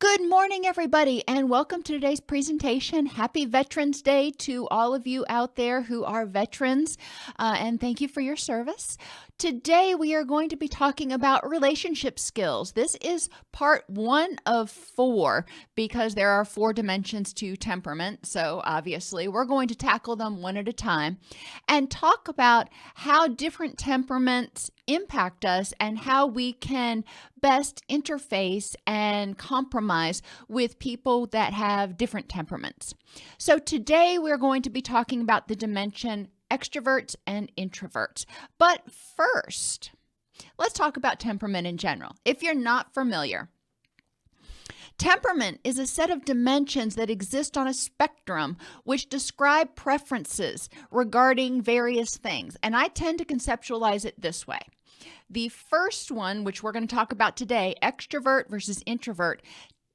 Good morning, everybody, and welcome to today's presentation. Happy Veterans Day to all of you out there who are veterans, and thank you for your service. Today, we are going to be talking about relationship skills. This is part 1 of 4 because there are 4 dimensions to temperament. So obviously, we're going to tackle them one at a time and talk about how different temperaments impact us and how we can best interface and compromise with people that have different temperaments. So today we're going to be talking about the dimension extroverts and introverts. But first, let's talk about temperament in general. If you're not familiar, temperament is a set of dimensions that exist on a spectrum which describe preferences regarding various things. And I tend to conceptualize it this way. The first one, which we're going to talk about today, extrovert versus introvert,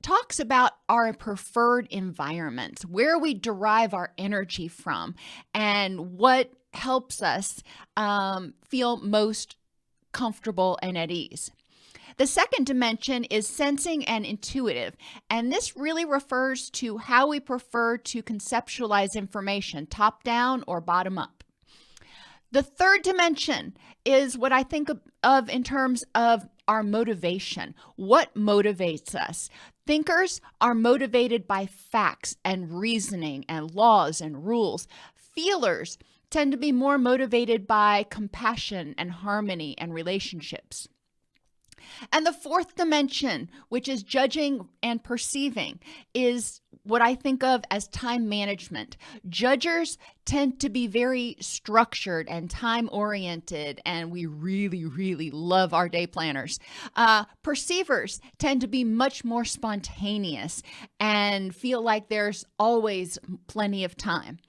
talks about our preferred environments, where we derive our energy from, and what helps us feel most comfortable and at ease. The second dimension is sensing and intuitive, and this really refers to how we prefer to conceptualize information, top down or bottom up. The third dimension is what I think of in terms of our motivation. What motivates us? Thinkers are motivated by facts and reasoning and laws and rules. Feelers tend to be more motivated by compassion and harmony and relationships. And the fourth dimension, which is judging and perceiving, is what I think of as time management. Judgers tend to be very structured and time-oriented, and we really, really love our day planners. Perceivers tend to be much more spontaneous and feel like there's always plenty of time.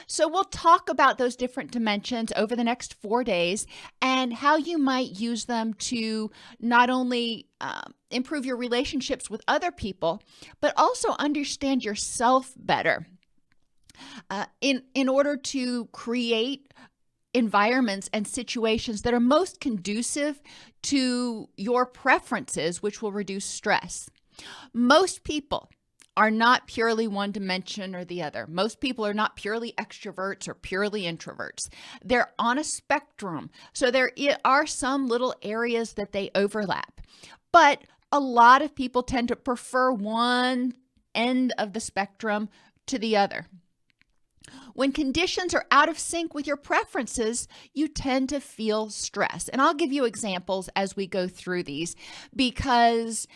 So we'll talk about those different dimensions over the next 4 days and how you might use them to not only improve your relationships with other people, but also understand yourself better in order to create environments and situations that are most conducive to your preferences, which will reduce stress. Most people are not purely one dimension or the other. Most people are not purely extroverts or purely introverts. They're on a spectrum. So there are some little areas that they overlap. But a lot of people tend to prefer one end of the spectrum to the other. When conditions are out of sync with your preferences, you tend to feel stress. And I'll give you examples as we go through these because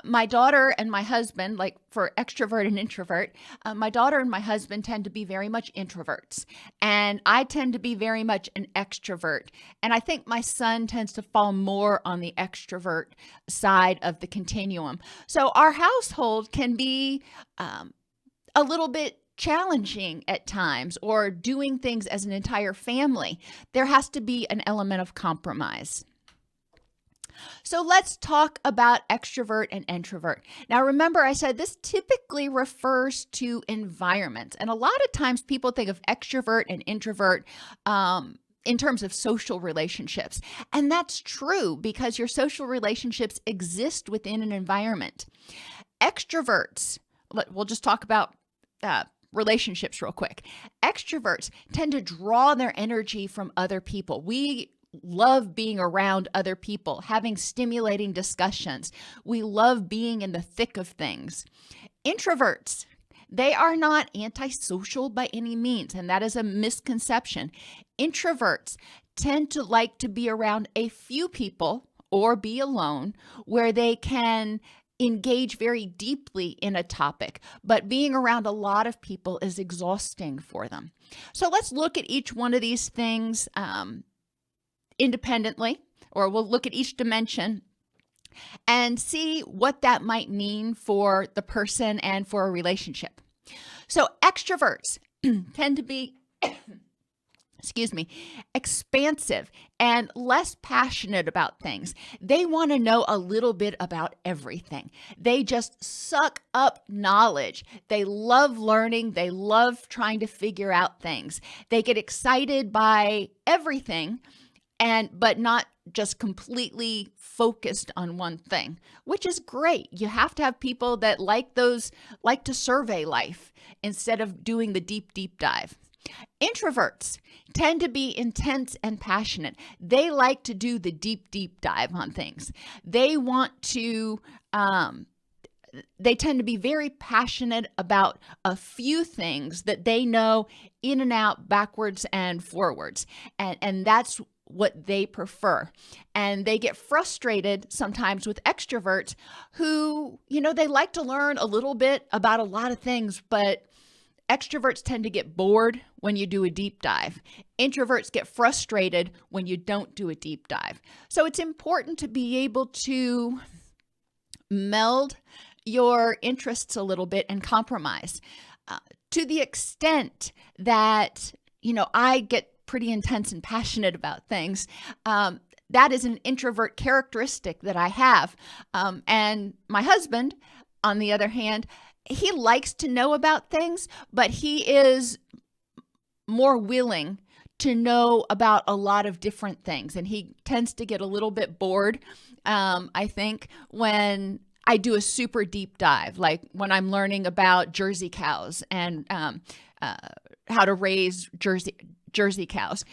my daughter and my husband, like for extrovert and introvert, my daughter and my husband tend to be very much introverts. And I tend to be very much an extrovert. And I think my son tends to fall more on the extrovert side of the continuum. So our household can be a little bit challenging at times, or doing things as an entire family. There has to be an element of compromise. So let's talk about extrovert and introvert. Now, remember, I said this typically refers to environments, and a lot of times people think of extrovert and introvert in terms of social relationships. And that's true because your social relationships exist within an environment. Extroverts, we'll just talk about relationships real quick. Extroverts tend to draw their energy from other people. We love being around other people, having stimulating discussions. We love being in the thick of things. Introverts, they are not antisocial by any means, and that is a misconception. Introverts tend to like to be around a few people or be alone where they can engage very deeply in a topic, but being around a lot of people is exhausting for them. So let's look at each one of these things independently, or we'll look at each dimension and see what that might mean for the person and for a relationship. So extroverts tend to be expansive and less passionate about things. They want to know a little bit about everything. They just suck up knowledge. They love learning. They love trying to figure out things. They get excited by everything but not just completely focused on one thing, which is great. You have to have people that like to survey life instead of doing the deep dive. Introverts tend to be intense and passionate. They like to do the deep dive on things. They want to, they tend to be very passionate about a few things that they know in and out, backwards and forwards. And that's what they prefer. And they get frustrated sometimes with extroverts who, they like to learn a little bit about a lot of things, but extroverts tend to get bored when you do a deep dive. Introverts get frustrated when you don't do a deep dive. So it's important to be able to meld your interests a little bit and compromise to the extent that, I get pretty intense and passionate about things. That is an introvert characteristic that I have. And my husband, on the other hand, he likes to know about things, but he is more willing to know about a lot of different things. And he tends to get a little bit bored, I think, when I do a super deep dive, like when I'm learning about Jersey cows and how to raise Jersey cows.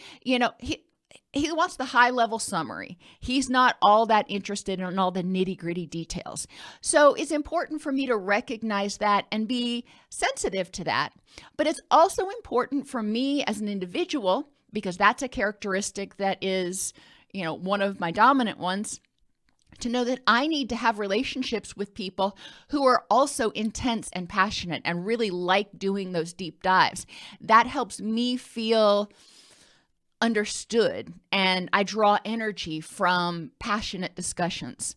He wants the high level summary. He's not all that interested in all the nitty gritty details. So it's important for me to recognize that and be sensitive to that. But it's also important for me as an individual, because that's a characteristic that is, one of my dominant ones, to know that I need to have relationships with people who are also intense and passionate and really like doing those deep dives. That helps me feel understood, and I draw energy from passionate discussions.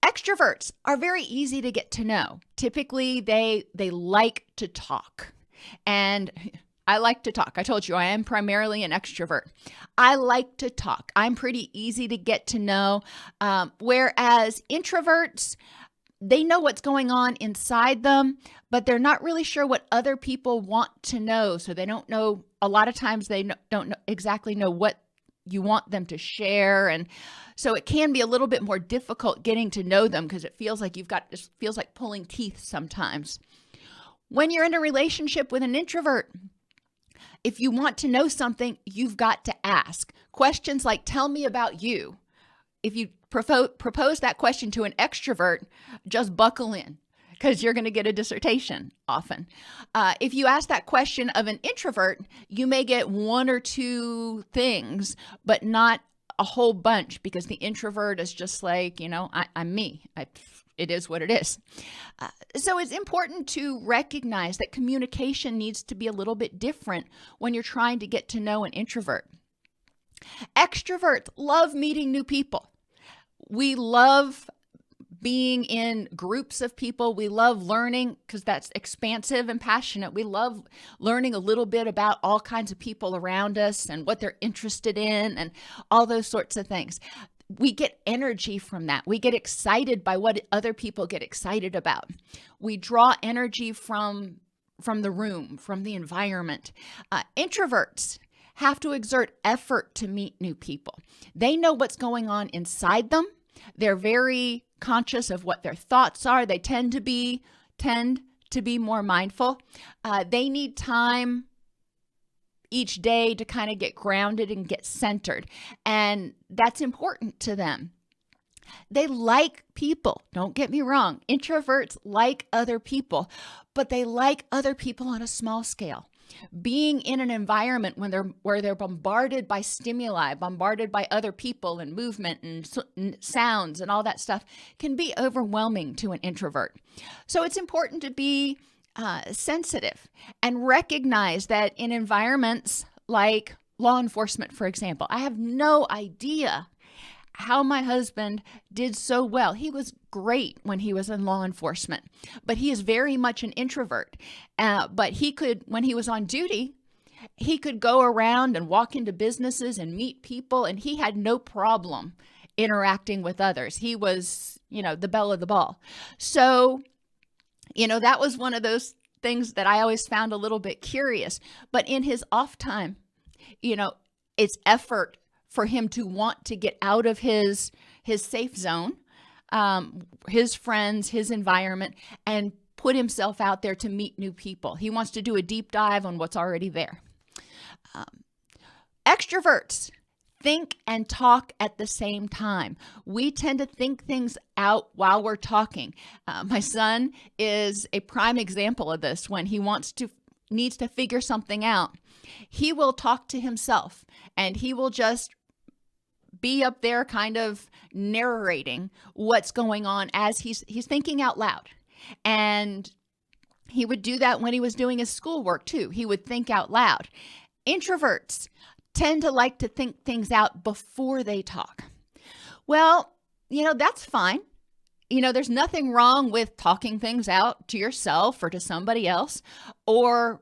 Extroverts are very easy to get to know. Typically, they like to talk, and I like to talk. I told you I am primarily an extrovert. I like to talk. I'm pretty easy to get to know, whereas introverts, they know what's going on inside them, but they're not really sure what other people want to know. So they don't know, a lot of times they don't exactly know what you want them to share. And so it can be a little bit more difficult getting to know them because it feels like it feels like pulling teeth sometimes. When you're in a relationship with an introvert, if you want to know something, you've got to ask. Questions like, tell me about you. If you propose that question to an extrovert, just buckle in because you're going to get a dissertation often. If you ask that question of an introvert, you may get one or two things, but not a whole bunch because the introvert is just like, I'm me. It is what it is. So it's important to recognize that communication needs to be a little bit different when you're trying to get to know an introvert. Extroverts love meeting new people. We love being in groups of people. We love learning because that's expansive and passionate. We love learning a little bit about all kinds of people around us and what they're interested in and all those sorts of things. We get energy from that. We get excited by what other people get excited about. We draw energy from the room, from the environment. Introverts have to exert effort to meet new people. They know what's going on inside them. They're very conscious of what their thoughts are. They tend to be more mindful. They need time each day to kind of get grounded and get centered. And that's important to them. They like people. Don't get me wrong. Introverts like other people, but they like other people on a small scale. Being in an environment where they're bombarded by stimuli, bombarded by other people and movement and sounds and all that stuff can be overwhelming to an introvert. So it's important to be sensitive and recognize that in environments like law enforcement, for example, I have no idea how my husband did so well. He was great when he was in law enforcement, but he is very much an introvert. But he could, when he was on duty, he could go around and walk into businesses and meet people, and he had no problem interacting with others. He was, the belle of the ball. So, that was one of those things that I always found a little bit curious. But in his off time, it's effort for him to want to get out of his safe zone, his friends, his environment, and put himself out there to meet new people. He wants to do a deep dive on what's already there. Extroverts think and talk at the same time. We tend to think things out while we're talking. My son is a prime example of this. When he needs to figure something out, he will talk to himself, and he will just be up there kind of narrating what's going on as he's thinking out loud. And he would do that when he was doing his schoolwork too. He would think out loud. Introverts tend to like to think things out before they talk. Well, that's fine. There's nothing wrong with talking things out to yourself or to somebody else, or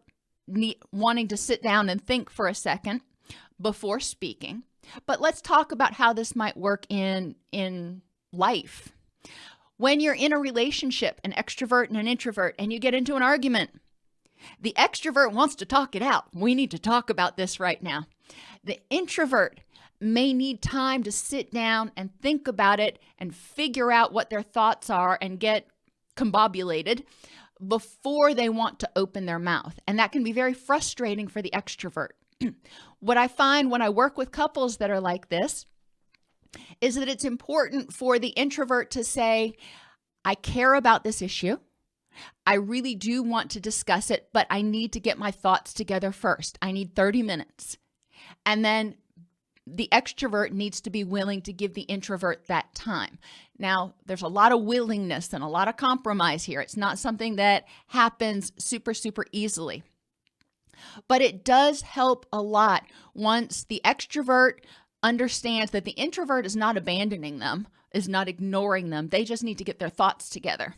wanting to sit down and think for a second before speaking. But let's talk about how this might work in life. When you're in a relationship, an extrovert and an introvert, and you get into an argument, the extrovert wants to talk it out. We need to talk about this right now. The introvert may need time to sit down and think about it and figure out what their thoughts are and get combobulated before they want to open their mouth. And that can be very frustrating for the extrovert. What I find when I work with couples that are like this is that it's important for the introvert to say, I care about this issue. I really do want to discuss it, but I need to get my thoughts together first. I need 30 minutes. And then the extrovert needs to be willing to give the introvert that time. Now, there's a lot of willingness and a lot of compromise here. It's not something that happens super, super easily. But it does help a lot once the extrovert understands that the introvert is not abandoning them, is not ignoring them. They just need to get their thoughts together.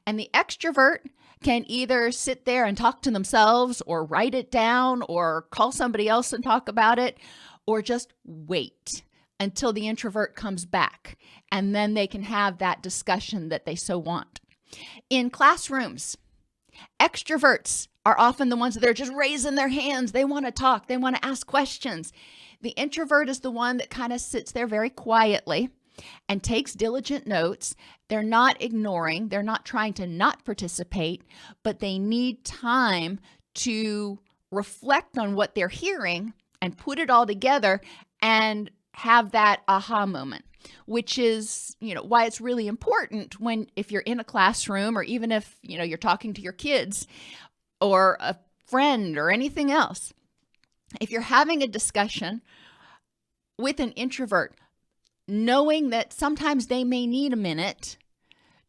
And the extrovert can either sit there and talk to themselves or write it down or call somebody else and talk about it, or just wait until the introvert comes back, and then they can have that discussion that they so want. In classrooms, extroverts are often the ones that are just raising their hands. They want to talk. They want to ask questions. The introvert is the one that kind of sits there very quietly and takes diligent notes. They're not ignoring. They're not trying to not participate, but they need time to reflect on what they're hearing and put it all together and have that aha moment, which is, why it's really important if you're in a classroom, or even if, you're talking to your kids or a friend or anything else. If you're having a discussion with an introvert, knowing that sometimes they may need a minute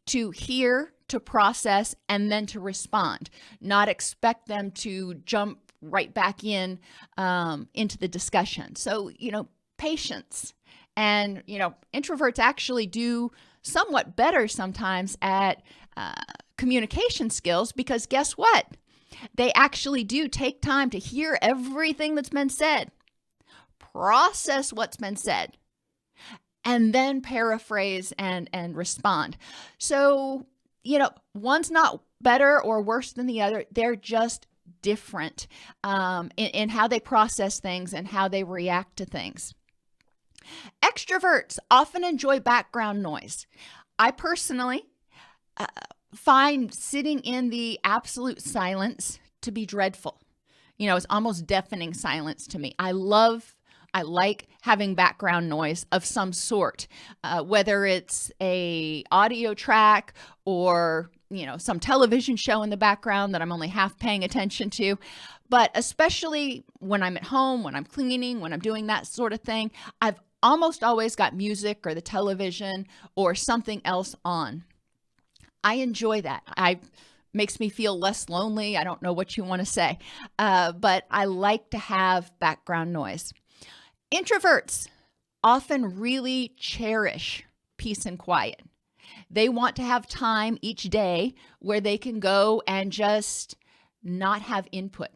to hear, to process, and then to respond, not expect them to jump right back into the discussion. So, patience. And, introverts actually do somewhat better sometimes at communication skills, because guess what? They actually do take time to hear everything that's been said, process what's been said, and then paraphrase and respond. So, one's not better or worse than the other. They're just different in how they process things and how they react to things. Extroverts often enjoy background noise. I personally find sitting in the absolute silence to be dreadful. It's almost deafening silence to me. I like having background noise of some sort, whether it's a audio track or, some television show in the background that I'm only half paying attention to. But especially when I'm at home, when I'm cleaning, when I'm doing that sort of thing, I've almost always got music or the television or something else on. I enjoy that. Makes me feel less lonely. I don't know what you want to say, but I like to have background noise. Introverts often really cherish peace and quiet. They want to have time each day where they can go and just not have input.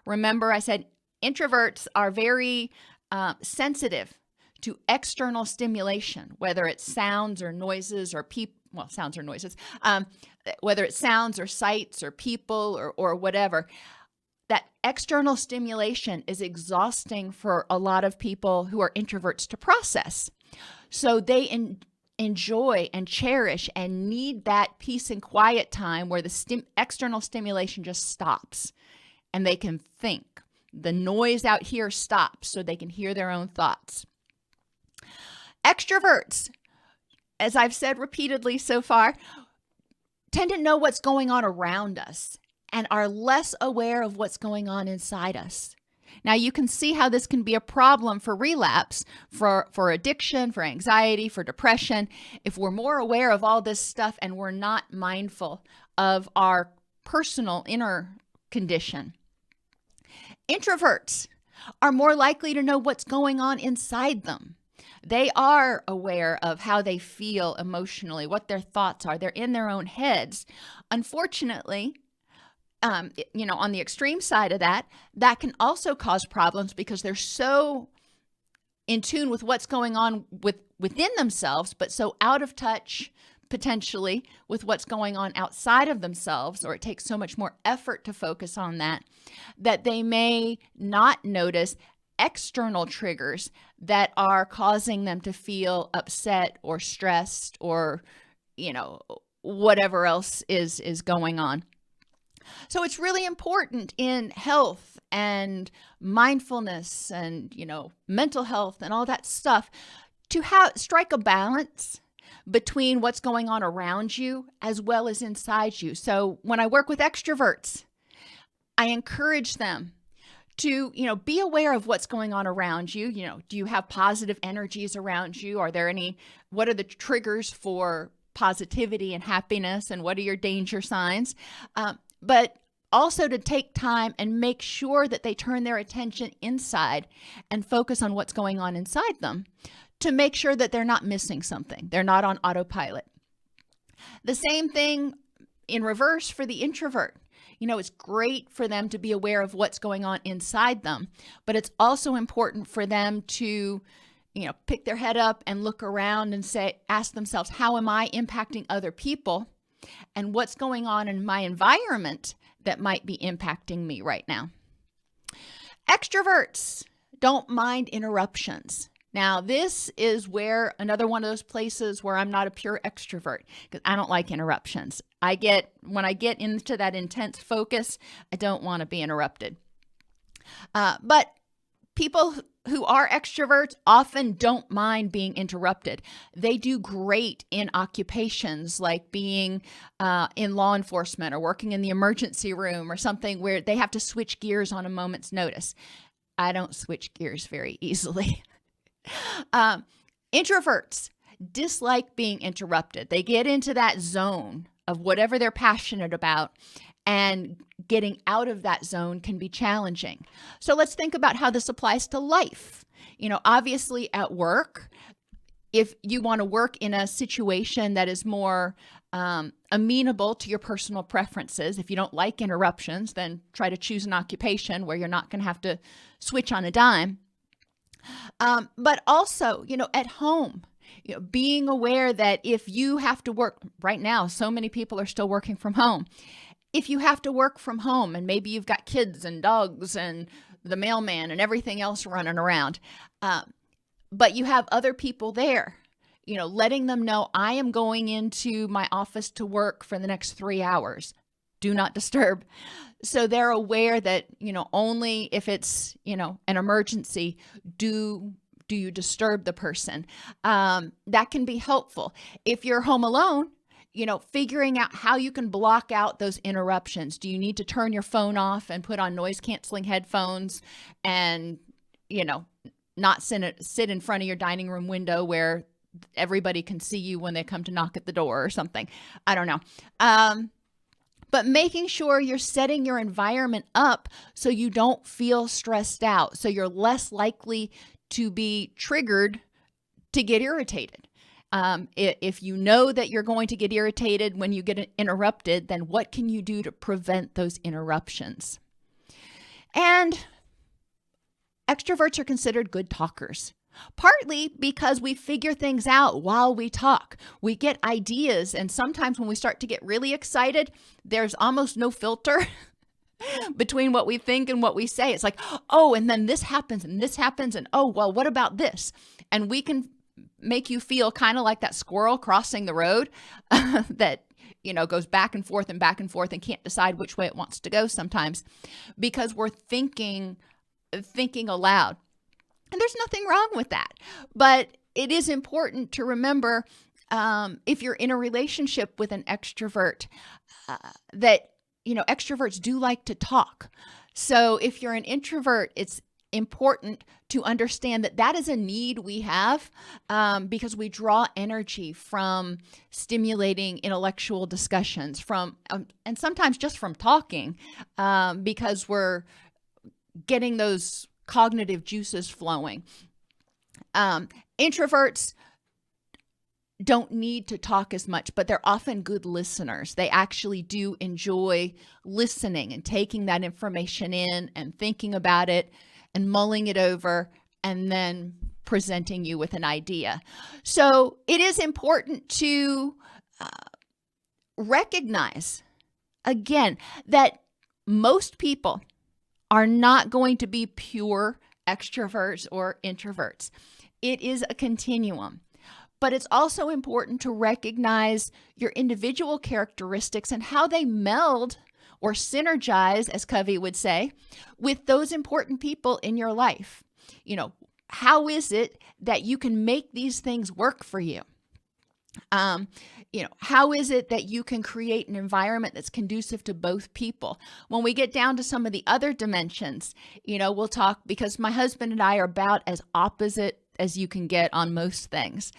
Remember, I said introverts are very sensitive to external stimulation, whether it's sounds or noises or sounds or noises, whether it's sounds or sights or people or whatever. that external stimulation is exhausting for a lot of people who are introverts to process. So they enjoy and cherish and need that peace and quiet time where the external stimulation just stops and they can think. The noise out here stops so they can hear their own thoughts. Extroverts, as I've said repeatedly so far, tend to know what's going on around us and are less aware of what's going on inside us. Now, you can see how this can be a problem for relapse, for addiction, for anxiety, for depression, if we're more aware of all this stuff and we're not mindful of our personal inner condition. Introverts are more likely to know what's going on inside them. They are aware of how they feel emotionally, what their thoughts are. They're in their own heads. Unfortunately, on the extreme side of that can also cause problems because they're so in tune with what's going on within themselves, but so out of touch potentially with what's going on outside of themselves, or it takes so much more effort to focus on that they may not notice external triggers that are causing them to feel upset or stressed or, whatever else is going on. So it's really important in health and mindfulness and, mental health and all that stuff to strike a balance between what's going on around you as well as inside you. So when I work with extroverts, I encourage them to, be aware of what's going on around you. Do you have positive energies around you? What are the triggers for positivity and happiness, and what are your danger signs? But also to take time and make sure that they turn their attention inside and focus on what's going on inside them to make sure that they're not missing something. They're not on autopilot. The same thing in reverse for the introvert. It's great for them to be aware of what's going on inside them, but it's also important for them to, pick their head up and look around and ask themselves, how am I impacting other people? And what's going on in my environment that might be impacting me right now? Extroverts don't mind interruptions. Now, this is another one of those places where I'm not a pure extrovert because I don't like interruptions. When I get into that intense focus, I don't want to be interrupted. But people who are extroverts often don't mind being interrupted. They do great in occupations like being in law enforcement or working in the emergency room or something where they have to switch gears on a moment's notice. I don't switch gears very easily. Introverts dislike being interrupted. They get into that zone of whatever they're passionate about, and getting out of that zone can be challenging. So let's think about how this applies to life. Obviously at work, if you want to work in a situation that is more amenable to your personal preferences, if you don't like interruptions, then try to choose an occupation where you're not going to have to switch on a dime. But also, at home, being aware that if you have to work right now, so many people are still working from home. If you have to work from home and maybe you've got kids and dogs and the mailman and everything else running around, but you have other people there, letting them know, I am going into my office to work for the next 3 hours. Do not disturb. So they're aware that, only if it's, an emergency, do you disturb the person. That can be helpful. If you're home alone, figuring out how you can block out those interruptions. Do you need to turn your phone off and put on noise canceling headphones and, not sit in front of your dining room window where everybody can see you when they come to knock at the door or something? I don't know. But making sure you're setting your environment up so you don't feel stressed out, so you're less likely to be triggered to get irritated. If you know that you're going to get irritated when you get interrupted, then what can you do to prevent those interruptions? And extroverts are considered good talkers. Partly because we figure things out while we talk. We get ideas, and sometimes when we start to get really excited, there's almost no filter. between what we think and what we say. It's like, oh, and then this happens and this happens. And oh, well, what about this? And we can make you feel kind of like that squirrel crossing the road that, goes back and forth and can't decide which way it wants to go sometimes because we're thinking aloud. And there's nothing wrong with that. But it is important to remember if you're in a relationship with an extrovert that, extroverts do like to talk. So if you're an introvert, it's important to understand that is a need we have because we draw energy from stimulating intellectual discussions from and sometimes just from talking because we're getting those cognitive juices flowing. Introverts don't need to talk as much, but they're often good listeners. They actually do enjoy listening and taking that information in and thinking about it and mulling it over and then presenting you with an idea. So it is important to recognize, again, that most people are not going to be pure extroverts or introverts. It is a continuum. But it's also important to recognize your individual characteristics and how they meld or synergize, as Covey would say, with those important people in your life. How is it that you can make these things work for you? How is it that you can create an environment that's conducive to both people? When we get down to some of the other dimensions, we'll talk because my husband and I are about as opposite as you can get on most things.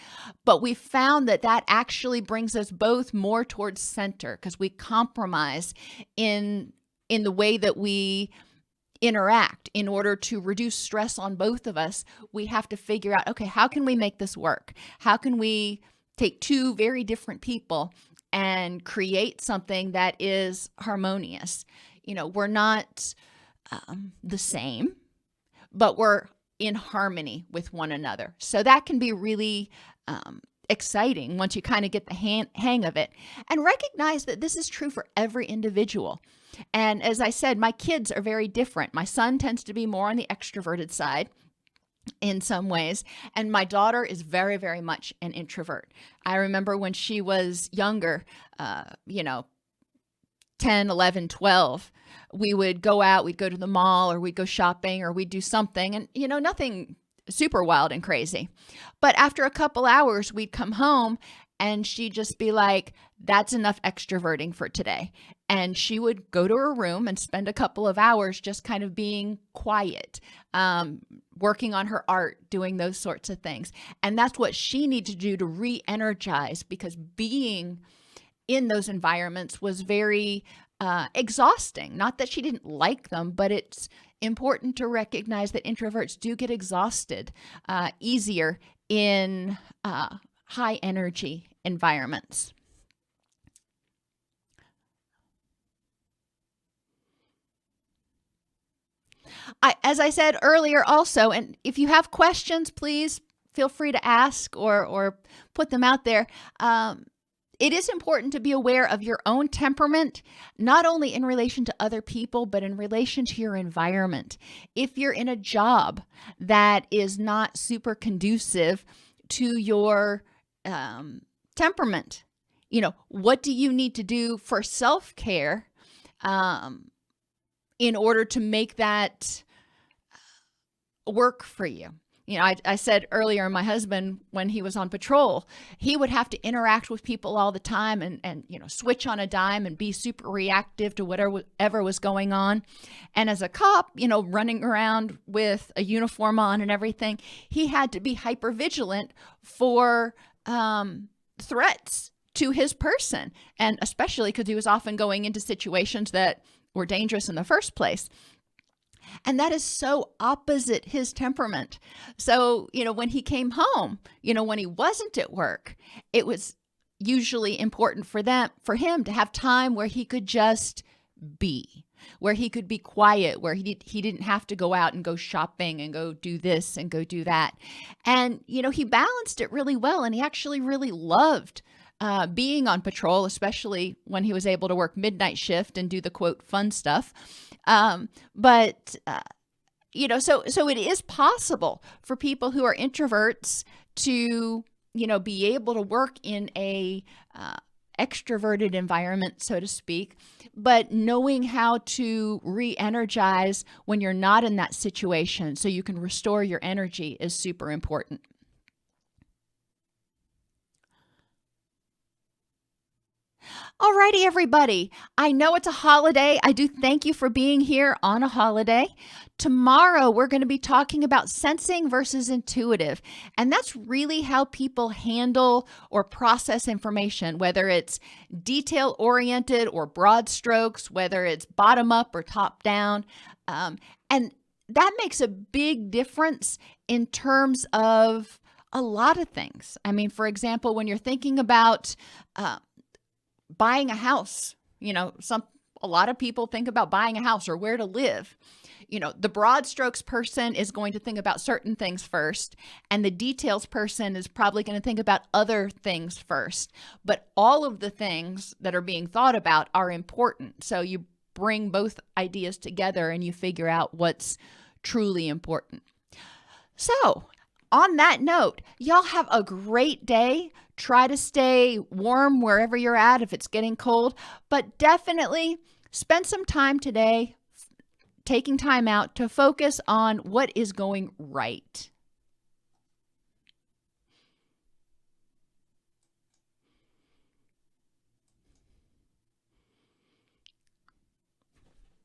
But we found that actually brings us both more towards center because we compromise in the way that we interact. In order to reduce stress on both of us, we have to figure out, okay, how can we make this work? How can we take two very different people and create something that is harmonious? We're not the same, but we're in harmony with one another. So that can be really exciting once you kind of get the hang of it and recognize that this is true for every individual. And as I said, my kids are very different. My son tends to be more on the extroverted side in some ways, and my daughter is very, very much an introvert. I remember when she was younger, 10, 11, 12, we would go out, we'd go to the mall or we'd go shopping or we'd do something and, nothing super wild and crazy. But after a couple hours, we'd come home and she'd just be like, that's enough extroverting for today. And she would go to her room and spend a couple of hours just kind of being quiet, working on her art, doing those sorts of things. And that's what she needed to do to re-energize because being in those environments was very exhausting. Not that she didn't like them, but it's important to recognize that introverts do get exhausted easier in high energy environments. As I said earlier also, and if you have questions, please feel free to ask or put them out there. It is important to be aware of your own temperament, not only in relation to other people, but in relation to your environment. If you're in a job that is not super conducive to your temperament, what do you need to do for self-care in order to make that work for you? I said earlier, my husband, when he was on patrol, he would have to interact with people all the time and switch on a dime and be super reactive to whatever was going on. And as a cop, running around with a uniform on and everything, he had to be hyper vigilant for threats to his person. And especially because he was often going into situations that were dangerous in the first place. And that is so opposite his temperament. So, when he came home, when he wasn't at work, it was usually important for him to have time where he could just be, where he could be quiet, where he didn't have to go out and go shopping and go do this and go do that. And, he balanced it really well. And he actually really loved being on patrol, especially when he was able to work midnight shift and do the quote fun stuff. So it is possible for people who are introverts to, be able to work in a extroverted environment, so to speak, but knowing how to re-energize when you're not in that situation so you can restore your energy is super important. Alrighty, everybody. I know it's a holiday. I do thank you for being here on a holiday. Tomorrow, we're going to be talking about sensing versus intuitive. And that's really how people handle or process information, whether it's detail oriented or broad strokes, whether it's bottom up or top down. And that makes a big difference in terms of a lot of things. I mean, for example, when you're thinking about buying a house, a lot of people think about buying a house or where to live. The broad strokes person is going to think about certain things first, and the details person is probably going to think about other things first. But all of the things that are being thought about are important. So you bring both ideas together and you figure out what's truly important. So, on that note, y'all have a great day. Try to stay warm wherever you're at if it's getting cold, but definitely spend some time today taking time out to focus on what is going right.